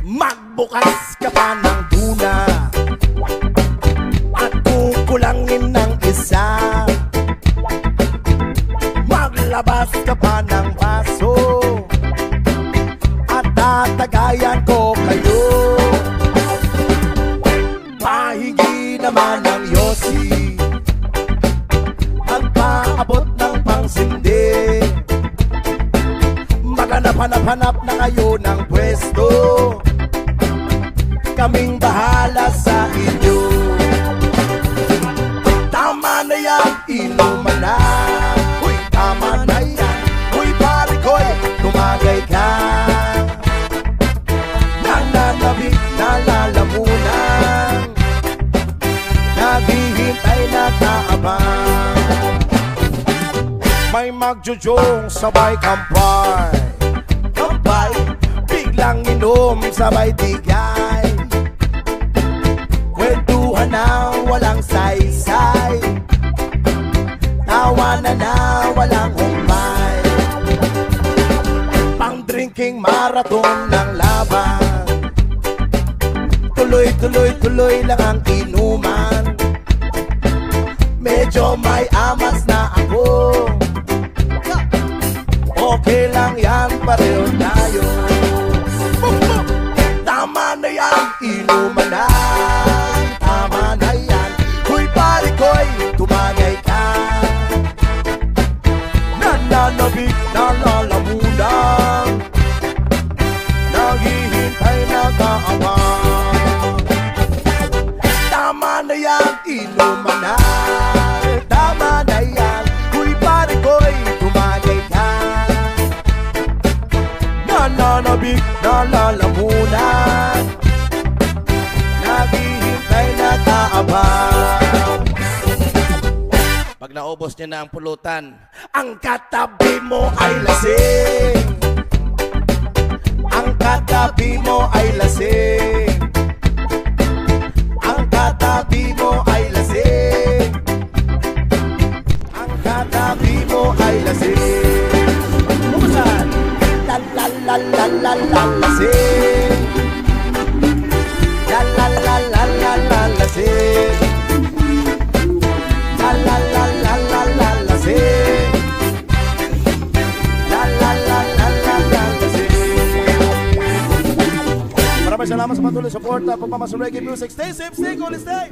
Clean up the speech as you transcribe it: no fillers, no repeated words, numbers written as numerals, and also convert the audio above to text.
Magbukas ka pa ng tuna at kukulangin ng isa. Maglabas ka pa ng baso at tatagayan ko kayo. Pahingi naman ng yosi at paabot ng pangsindi. Maghanap-hanap na kayo ng pwesto, kaming bahala sa inyo. Tama na yan, inuman na. Uy, tama na yan. Uy, pare ko'y tumagay ka. Nananabik na lalamunan, naghihintay na kaabang. May magjujong sabay kampay, kampay, biglang inom sabay digay. Kwentuhan na walang saysay, tawanan na walang humpay. Pang-drinking marathon ng laban, tuloy-tuloy-tuloy lang ang inuman. Medyo may amas na ako, okay lang yan, pareho tayo. Tama na yan, inuman na. Tama na yan, huy pare ko'y tumagay ka. Nananabik na lalamunan, naghihintay na kaabang. Tama na yan, inuman na. Tama na yan, huy pare ko'y tumagay ka. Nananabik na lalamunan, naghihintay na kaabang. Pag naubos niya na ang pulutan, ang katabi mo ay lasing. Ang katabi mo ay lasing. Ang katabi mo ay lasing. Ang katabi mo ay lasing. Bumusan! La la la la la la lasing. La la la la la la lasing. La la la la la la lasing. La la la la la la lasing. Maraming salamat sa patuloy support at pagmamahal sa reggae music. Stay safe, stay cool, stay.